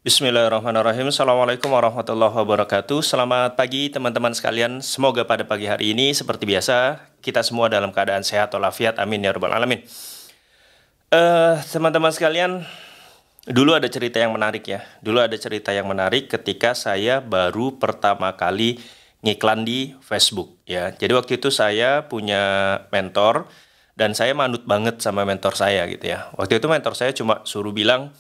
Bismillahirrahmanirrahim. Assalamualaikum warahmatullahi wabarakatuh. Selamat pagi teman-teman sekalian. Semoga pada pagi hari ini seperti biasa kita semua dalam keadaan sehat walafiat. Amin ya rabbal alamin. Teman-teman sekalian, dulu ada cerita yang menarik ya. Dulu ada cerita yang menarik ketika saya baru pertama kali ngiklan di Facebook ya. Jadi waktu itu saya punya mentor dan saya manut banget sama mentor saya gitu ya. Waktu itu mentor saya cuma suruh bilang,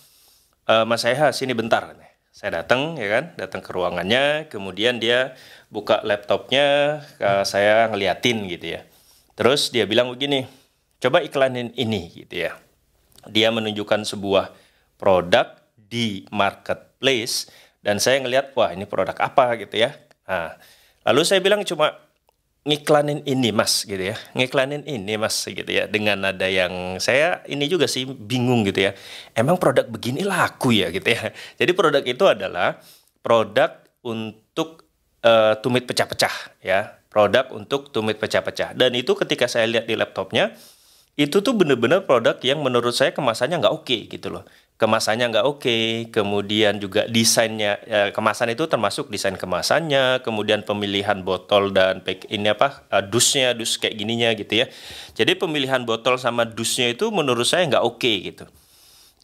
Mas Eha, sini bentar. Saya datang, ya kan, datang ke ruangannya, kemudian dia buka laptopnya, saya ngeliatin gitu ya. Terus dia bilang begini, coba iklanin ini gitu ya. Dia menunjukkan sebuah produk di marketplace, dan saya ngeliat, wah ini produk apa gitu ya. Nah, lalu saya bilang cuma, ngiklanin ini mas gitu ya, ngiklanin ini mas gitu ya, dengan nada yang saya ini juga sih bingung gitu ya, emang produk begini laku ya gitu ya. Jadi produk itu adalah produk untuk tumit pecah-pecah ya, produk untuk tumit pecah-pecah, dan itu ketika saya lihat di laptopnya itu tuh bener-bener produk yang menurut saya kemasannya nggak oke gitu loh. Kemasannya nggak oke, kemudian juga desainnya, kemasan itu termasuk desain kemasannya, kemudian pemilihan botol dan ini apa, dusnya, dus kayak gininya gitu ya. Jadi pemilihan botol sama dusnya itu menurut saya nggak oke gitu.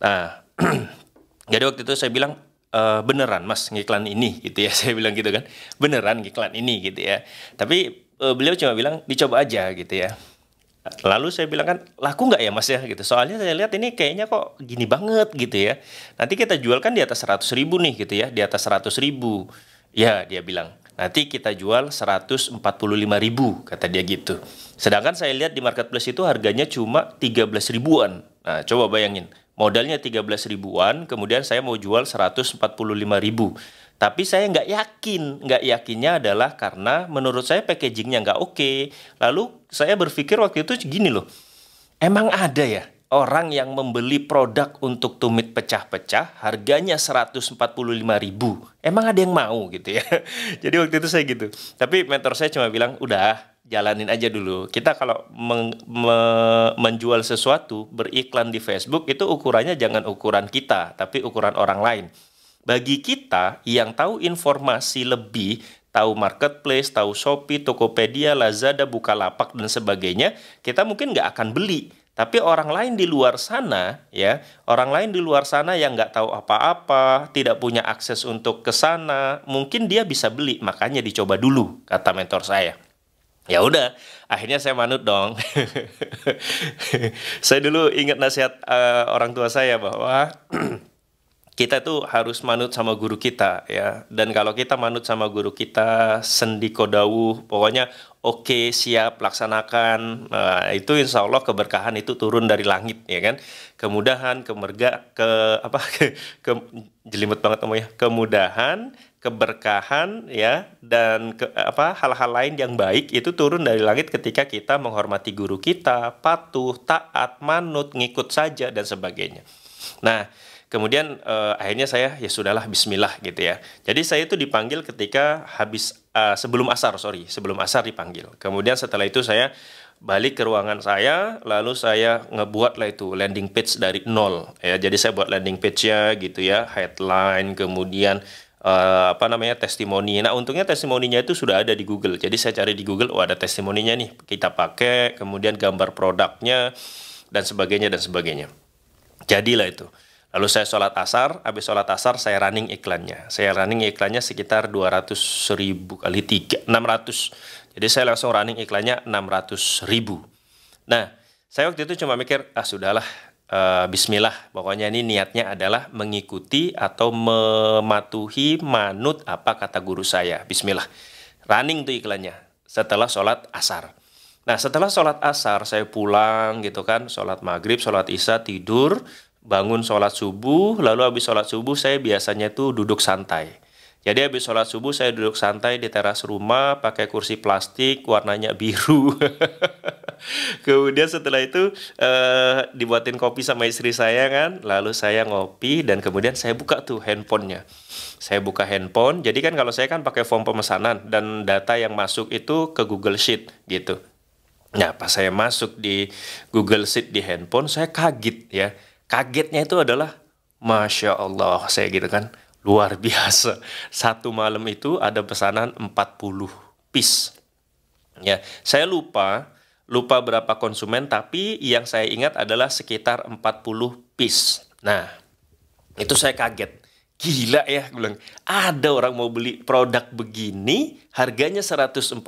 Nah, jadi waktu itu saya bilang, beneran mas ngiklan ini gitu ya, saya bilang gitu kan, beneran ngiklan ini gitu ya. Tapi beliau cuma bilang dicoba aja gitu ya. Lalu saya bilang kan, laku nggak ya mas ya gitu. Soalnya saya lihat ini kayaknya kok gini banget gitu ya. Nanti kita jual kan di atas 100.000 nih gitu ya, di atas 100.000. Ya dia bilang, nanti kita jual 145.000 kata dia gitu. Sedangkan saya lihat di marketplace itu harganya cuma 13 ribuan. Nah coba bayangin, modalnya 13 ribuan, kemudian saya mau jual 145.000. Tapi saya nggak yakinnya adalah karena menurut saya packagingnya nggak oke. Lalu saya berpikir waktu itu gini loh, emang ada ya orang yang membeli produk untuk tumit pecah-pecah harganya 145.000? Emang ada yang mau gitu ya? Jadi waktu itu saya gitu. Tapi mentor saya cuma bilang, udah jalanin aja dulu. Kita kalau menjual sesuatu, beriklan di Facebook, itu ukurannya jangan ukuran kita, tapi ukuran orang lain. Bagi kita yang tahu informasi lebih, tahu marketplace, tahu Shopee, Tokopedia, Lazada, Bukalapak, dan sebagainya, kita mungkin nggak akan beli. Tapi orang lain di luar sana, ya, orang lain di luar sana yang nggak tahu apa-apa, tidak punya akses untuk ke sana, mungkin dia bisa beli, makanya dicoba dulu, kata mentor saya. Ya udah, akhirnya saya manut dong. Saya dulu ingat nasihat orang tua saya bahwa kita tuh harus manut sama guru kita ya, dan kalau kita manut sama guru kita sendi kodawuh, pokoknya oke, siap, laksanakan, nah, itu insya Allah keberkahan itu turun dari langit ya kan, kemudahan, jelimet banget ya, kemudahan, keberkahan ya, dan hal-hal lain yang baik itu turun dari langit ketika kita menghormati guru kita, patuh, taat, manut, ngikut saja dan sebagainya. Nah, kemudian akhirnya saya ya sudahlah bismillah gitu ya. Jadi saya itu dipanggil ketika sebelum asar dipanggil. Kemudian setelah itu saya balik ke ruangan saya, lalu saya ngebuat lah itu landing page dari nol ya. Jadi saya buat landing page-nya gitu ya, headline, kemudian testimoni. Nah untungnya testimoninya itu sudah ada di Google. Jadi saya cari di Google, oh ada testimoninya nih, kita pakai, kemudian gambar produknya dan sebagainya dan sebagainya. Jadilah itu. Lalu saya sholat asar, habis sholat asar saya running iklannya. Saya running iklannya sekitar 200.000 kali 3, 600. Jadi saya langsung running iklannya 600.000. Nah, saya waktu itu cuma mikir, sudahlah, bismillah. Pokoknya ini niatnya adalah mengikuti atau mematuhi, manut apa kata guru saya. Bismillah. Running tuh iklannya setelah sholat asar. Nah, setelah sholat asar saya pulang gitu kan, sholat maghrib, sholat isya, tidur, bangun sholat subuh, lalu habis sholat subuh saya biasanya tuh duduk santai. Jadi habis sholat subuh saya duduk santai di teras rumah pakai kursi plastik warnanya biru. Kemudian setelah itu dibuatin kopi sama istri saya kan, lalu saya ngopi dan kemudian saya buka tuh handphonenya. Saya buka handphone, jadi kan kalau saya kan pakai form pemesanan dan data yang masuk itu ke Google Sheet gitu. Nah pas saya masuk di Google Sheet di handphone, saya kaget ya. Kagetnya itu adalah, Masya Allah, saya gitu kan, luar biasa. Satu malam itu ada pesanan 40 piece. Ya, saya lupa berapa konsumen, tapi yang saya ingat adalah sekitar 40 piece. Nah, itu saya kaget. Gila ya, gue bilang, ada orang mau beli produk begini, harganya 145.000,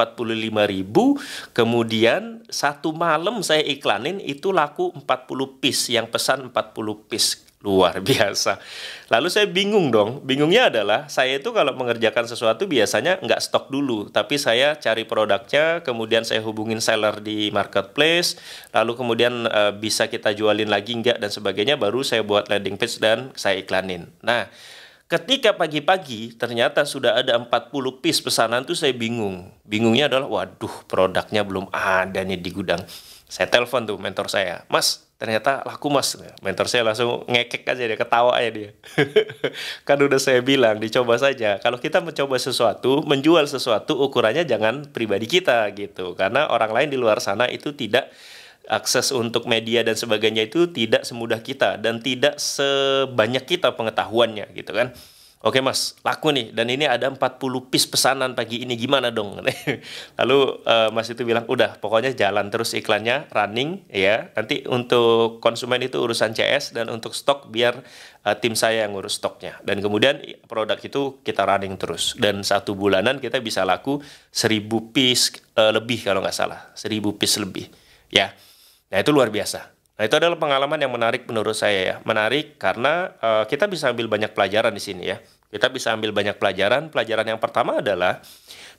kemudian satu malam saya iklanin, itu laku 40 piece, yang pesan 40 piece. Luar biasa. Lalu saya bingung dong, bingungnya adalah, saya itu kalau mengerjakan sesuatu biasanya nggak stok dulu, tapi saya cari produknya, kemudian saya hubungin seller di marketplace, lalu kemudian bisa kita jualin lagi nggak, dan sebagainya, baru saya buat landing page dan saya iklanin. Nah, ketika pagi-pagi ternyata sudah ada 40 piece pesanan tuh saya bingung. Bingungnya adalah waduh produknya belum ada nih di gudang. Saya telepon tuh mentor saya, "Mas, ternyata laku Mas." Mentor saya langsung ngekek aja, dia ketawa aja dia. Kan udah saya bilang dicoba saja. Kalau kita mencoba sesuatu, menjual sesuatu, ukurannya jangan pribadi kita gitu. Karena orang lain di luar sana itu tidak akses untuk media dan sebagainya itu tidak semudah kita dan tidak sebanyak kita pengetahuannya gitu kan. Oke Mas, laku nih, dan ini ada 40 piece pesanan pagi ini, gimana dong? Lalu Mas itu bilang, udah pokoknya jalan terus iklannya, running ya. Nanti untuk konsumen itu urusan CS, dan untuk stok biar tim saya yang ngurus stoknya. Dan kemudian produk itu kita running terus. Dan 1 bulanan kita bisa laku 1.000 piece lebih kalau nggak salah. 1.000 piece lebih ya. Nah itu luar biasa. Nah itu adalah pengalaman yang menarik menurut saya ya. Menarik karena kita bisa ambil banyak pelajaran di sini ya. Kita bisa ambil banyak pelajaran. Pelajaran yang pertama adalah,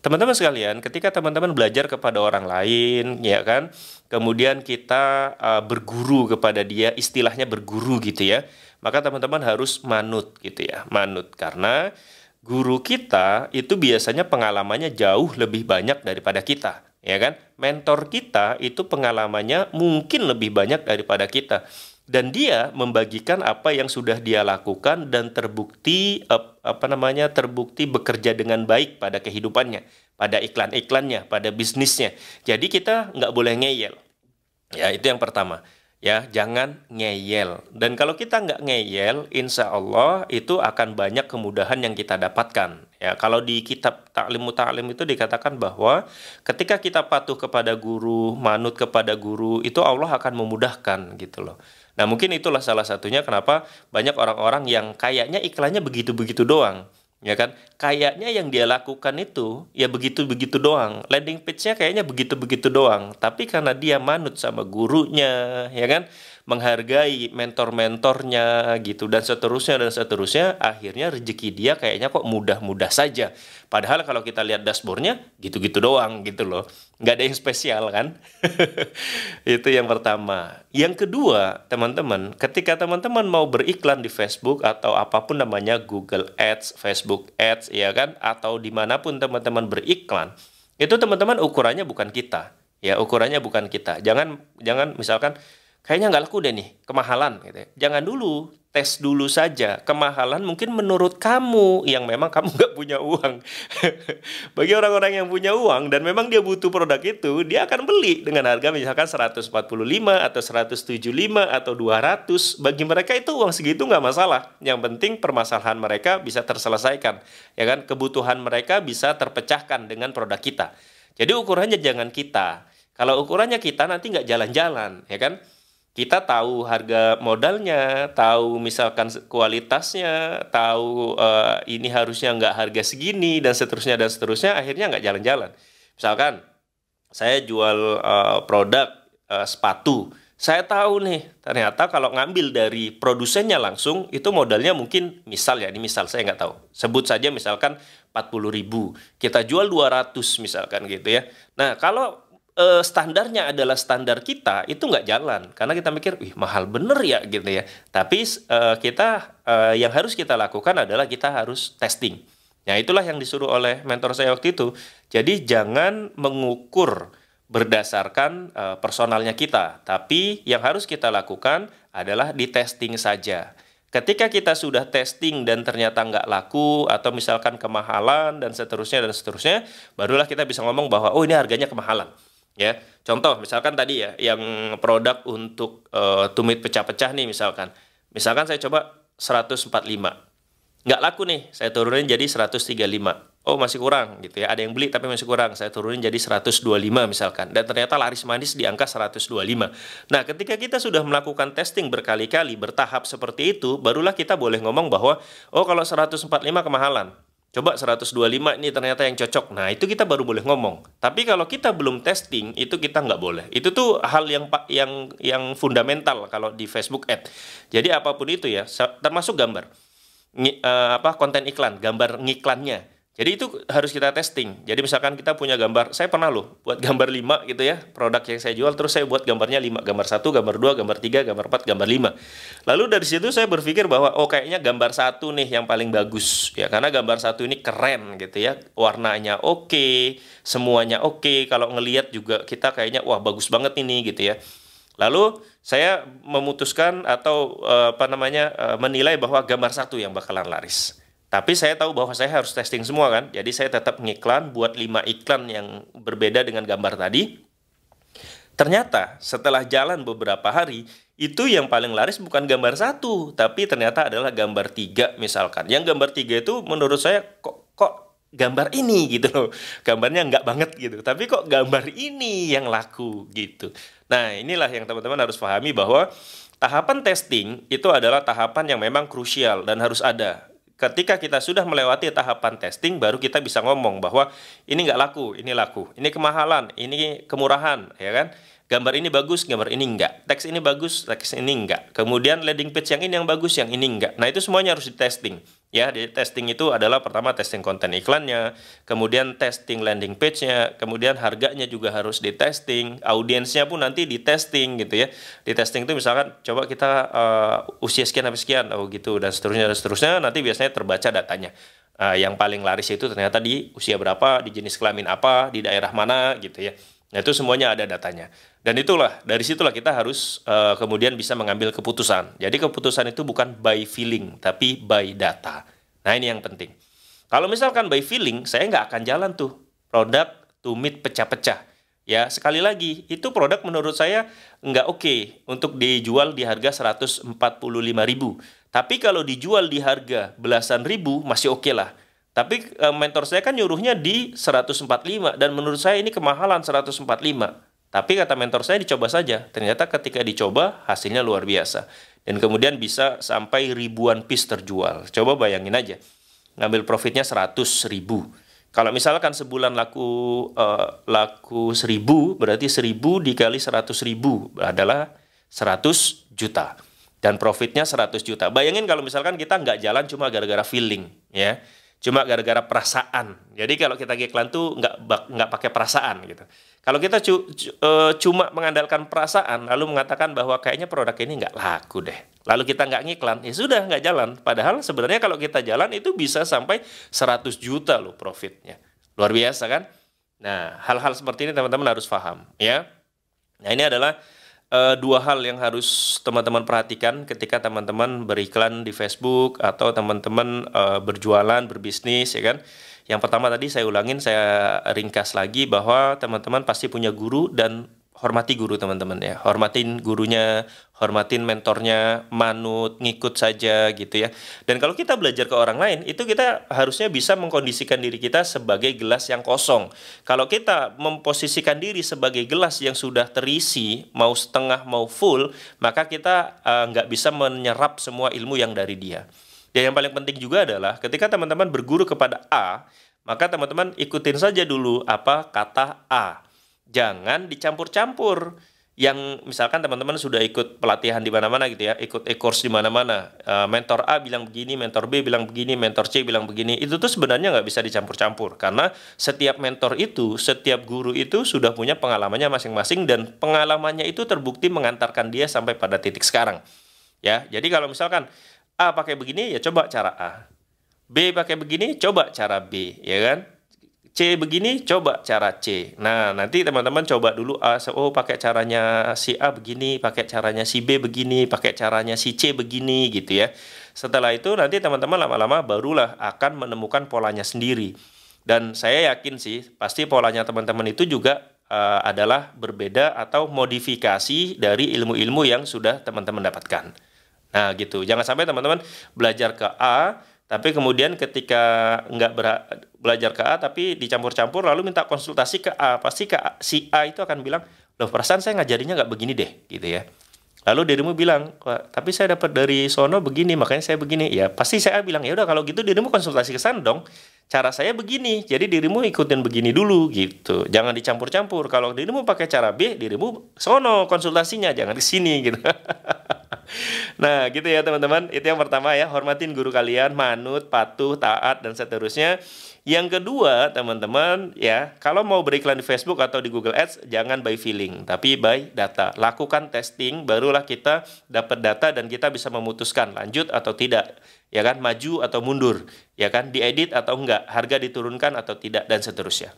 teman-teman sekalian, ketika teman-teman belajar kepada orang lain, ya kan, kemudian kita berguru kepada dia, istilahnya berguru gitu ya, maka teman-teman harus manut gitu ya, manut. Karena guru kita itu biasanya pengalamannya jauh lebih banyak daripada kita, ya kan? Mentor kita itu pengalamannya mungkin lebih banyak daripada kita. Dan dia membagikan apa yang sudah dia lakukan dan terbukti terbukti bekerja dengan baik pada kehidupannya, pada iklan-iklannya, pada bisnisnya. Jadi kita nggak boleh ngeyel. Ya, itu yang pertama. Ya, jangan ngeyel. Dan kalau kita nggak ngeyel, insya Allah itu akan banyak kemudahan yang kita dapatkan. Ya, kalau di kitab Ta'lim Muta'alim itu dikatakan bahwa ketika kita patuh kepada guru, manut kepada guru, itu Allah akan memudahkan gitu loh. Nah, mungkin itulah salah satunya kenapa banyak orang-orang yang kayaknya iklannya begitu-begitu doang. Ya kan, kayaknya yang dia lakukan itu ya begitu-begitu doang, landing page-nya kayaknya begitu-begitu doang, tapi karena dia manut sama gurunya, ya kan, menghargai mentor-mentornya gitu, dan seterusnya, akhirnya rezeki dia kayaknya kok mudah-mudah saja. Padahal kalau kita lihat dashboardnya gitu-gitu doang gitu loh, nggak ada yang spesial kan. Itu yang pertama. Yang kedua, teman-teman, ketika teman-teman mau beriklan di Facebook atau apapun namanya, Google Ads, Facebook Ads, ya kan, atau dimanapun teman-teman beriklan, itu teman-teman ukurannya bukan kita, ya, ukurannya bukan kita. Jangan misalkan kayaknya nggak laku deh nih, kemahalan gitu ya. Jangan dulu, tes dulu saja. Kemahalan mungkin menurut kamu yang memang kamu nggak punya uang. Bagi orang-orang yang punya uang dan memang dia butuh produk itu, dia akan beli dengan harga misalkan 145 atau 175 atau 200. Bagi mereka itu uang segitu nggak masalah. Yang penting permasalahan mereka bisa terselesaikan, ya kan? Kebutuhan mereka bisa terpecahkan dengan produk kita. Jadi ukurannya jangan kita. Kalau ukurannya kita, nanti nggak jalan-jalan, ya kan? Kita tahu harga modalnya, tahu misalkan kualitasnya, tahu ini harusnya nggak harga segini, dan seterusnya, akhirnya nggak jalan-jalan. Misalkan, saya jual produk sepatu, saya tahu nih, ternyata kalau ngambil dari produsennya langsung, itu modalnya mungkin, misal ya, ini misal, saya nggak tahu. Sebut saja misalkan 40.000, kita jual 200 misalkan gitu ya. Nah, kalau standarnya adalah standar kita, itu nggak jalan karena kita mikir, wih mahal bener ya gitu ya. Tapi yang harus kita lakukan adalah kita harus testing. Nah itulah yang disuruh oleh mentor saya waktu itu. Jadi jangan mengukur berdasarkan personalnya kita, tapi yang harus kita lakukan adalah di testing saja. Ketika kita sudah testing dan ternyata nggak laku atau misalkan kemahalan dan seterusnya, barulah kita bisa ngomong bahwa oh ini harganya kemahalan. Ya, contoh misalkan tadi ya, yang produk untuk tumit pecah-pecah nih misalkan. Misalkan saya coba 145. nggak laku nih, saya turunin jadi 135. Oh masih kurang gitu ya, ada yang beli tapi masih kurang, saya turunin jadi 125 misalkan, dan ternyata laris manis di angka 125. Nah ketika kita sudah melakukan testing berkali-kali, bertahap seperti itu, barulah kita boleh ngomong bahwa, oh kalau 145 kemahalan, coba 125 ini ternyata yang cocok. Nah itu kita baru boleh ngomong. Tapi kalau kita belum testing, itu kita nggak boleh. Itu tuh hal yang fundamental kalau di Facebook Ad. Jadi apapun itu ya, termasuk gambar, konten iklan, gambar ngiklannya. Jadi itu harus kita testing. Jadi misalkan kita punya gambar, saya pernah loh buat gambar 5 gitu ya, produk yang saya jual, terus saya buat gambarnya 5, gambar 1, gambar 2, gambar 3, gambar 4, gambar 5. Lalu dari situ saya berpikir bahwa oh kayaknya gambar 1 nih yang paling bagus ya, karena gambar 1 ini keren gitu ya, warnanya oke, semuanya oke, kalau ngelihat juga kita kayaknya wah bagus banget ini gitu ya. Lalu saya memutuskan atau menilai bahwa gambar 1 yang bakalan laris. Tapi saya tahu bahwa saya harus testing semua kan. Jadi saya tetap ngiklan, buat 5 iklan yang berbeda dengan gambar tadi. Ternyata setelah jalan beberapa hari, itu yang paling laris bukan gambar 1, tapi ternyata adalah gambar 3 misalkan. Yang gambar 3 itu menurut saya kok gambar ini gitu loh. Gambarnya nggak banget gitu. Tapi kok gambar ini yang laku gitu. Nah inilah yang teman-teman harus pahami bahwa tahapan testing itu adalah tahapan yang memang krusial dan harus ada. Ketika kita sudah melewati tahapan testing, baru kita bisa ngomong bahwa ini nggak laku, ini kemahalan, ini kemurahan, ya kan? Gambar ini bagus, gambar ini enggak. Teks ini bagus, teks ini enggak. Kemudian landing page yang ini yang bagus, yang ini enggak. Nah itu semuanya harus di testing. Ya, di testing itu adalah pertama testing konten iklannya, kemudian testing landing page-nya, kemudian harganya juga harus di testing, audiensnya pun nanti di testing gitu ya. Di testing itu misalkan coba kita usia sekian sampai sekian, oh gitu dan seterusnya nanti biasanya terbaca datanya. Yang paling laris itu ternyata di usia berapa, di jenis kelamin apa, di daerah mana gitu ya. Nah itu semuanya ada datanya. Dan itulah, dari situlah kita harus kemudian bisa mengambil keputusan. Jadi keputusan itu bukan by feeling, tapi by data. Nah ini yang penting. Kalau misalkan by feeling, saya nggak akan jalan tuh produk tumit pecah-pecah. Ya sekali lagi, itu produk menurut saya nggak oke untuk dijual di harga 145.000. Tapi kalau dijual di harga belasan ribu, masih oke lah. Tapi mentor saya kan nyuruhnya di 145 dan menurut saya ini kemahalan 145. Tapi kata mentor saya dicoba saja. Ternyata ketika dicoba hasilnya luar biasa. Dan kemudian bisa sampai ribuan piece terjual. Coba bayangin aja. Ngambil profitnya 100.000. Kalau misalkan sebulan laku 1.000, berarti 1.000 dikali 100.000 adalah 100 juta. Dan profitnya 100 juta. Bayangin kalau misalkan kita nggak jalan cuma gara-gara feeling. Ya. Cuma gara-gara perasaan. Jadi kalau kita iklan tuh nggak pakai perasaan gitu. Kalau kita cuma mengandalkan perasaan lalu mengatakan bahwa kayaknya produk ini nggak laku deh, lalu kita nggak ngiklan, ya sudah nggak jalan. Padahal sebenarnya kalau kita jalan itu bisa sampai 100 juta loh profitnya. Luar biasa kan? Nah hal-hal seperti ini teman-teman harus paham ya. Nah ini adalah dua hal yang harus teman-teman perhatikan ketika teman-teman beriklan di Facebook atau teman-teman berjualan, berbisnis ya kan. Yang pertama tadi saya ulangin, saya ringkas lagi bahwa teman-teman pasti punya guru dan hormati guru teman-teman ya. Hormatin gurunya, hormatin mentornya, manut, ngikut saja gitu ya. Dan kalau kita belajar ke orang lain, itu kita harusnya bisa mengkondisikan diri kita sebagai gelas yang kosong. Kalau kita memposisikan diri sebagai gelas yang sudah terisi, mau setengah mau full, maka kita nggak bisa menyerap semua ilmu yang dari dia. Dan yang paling penting juga adalah ketika teman-teman berguru kepada A, maka teman-teman ikutin saja dulu apa kata A. Jangan dicampur-campur. Yang misalkan teman-teman sudah ikut pelatihan di mana-mana gitu ya, ikut e-course di mana-mana. Mentor A bilang begini, mentor B bilang begini, mentor C bilang begini. Itu tuh sebenarnya nggak bisa dicampur-campur. Karena setiap mentor itu, setiap guru itu sudah punya pengalamannya masing-masing. Dan pengalamannya itu terbukti mengantarkan dia sampai pada titik sekarang. Ya, jadi kalau misalkan A pakai begini, ya coba cara A. B pakai begini, coba cara B, ya kan? C begini, coba cara C. Nah, nanti teman-teman coba dulu A, oh pakai caranya si A begini, pakai caranya si B begini, pakai caranya si C begini, gitu ya. Setelah itu nanti teman-teman lama-lama barulah akan menemukan polanya sendiri. Dan saya yakin sih, pasti polanya teman-teman itu juga adalah berbeda atau modifikasi dari ilmu-ilmu yang sudah teman-teman dapatkan. Nah gitu, jangan sampai teman-teman belajar ke A, Tapi kemudian ketika nggak belajar ke A, tapi dicampur-campur lalu minta konsultasi ke A, pasti si A itu akan bilang, loh perasaan saya ngajarinya nggak begini deh, gitu ya. Lalu dirimu bilang, wah, tapi saya dapat dari sono begini, makanya saya begini. Ya pasti saya bilang, ya udah kalau gitu dirimu konsultasi ke sana dong. Cara saya begini, jadi dirimu ikutin begini dulu gitu. Jangan dicampur-campur. Kalau dirimu pakai cara B, dirimu sono konsultasinya, jangan di sini gitu. Nah, gitu ya teman-teman. Itu yang pertama ya, hormatin guru kalian, manut, patuh, taat, dan seterusnya. Yang kedua, teman-teman, ya, kalau mau beriklan di Facebook atau di Google Ads, jangan by feeling, tapi by data. Lakukan testing, barulah kita dapat data dan kita bisa memutuskan lanjut atau tidak, ya kan, maju atau mundur, ya kan, diedit atau enggak, harga diturunkan atau tidak, dan seterusnya.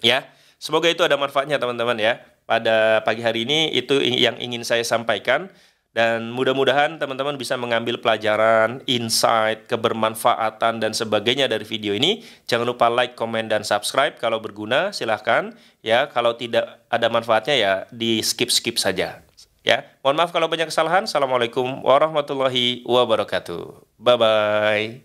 Ya, semoga itu ada manfaatnya teman-teman ya. Pada pagi hari ini itu yang ingin saya sampaikan. Dan mudah-mudahan teman-teman bisa mengambil pelajaran, insight, kebermanfaatan, dan sebagainya dari video ini. Jangan lupa like, komen, dan subscribe. Kalau berguna, silahkan. Ya, kalau tidak ada manfaatnya, ya di skip-skip saja. Ya, mohon maaf kalau banyak kesalahan. Assalamualaikum warahmatullahi wabarakatuh. Bye-bye.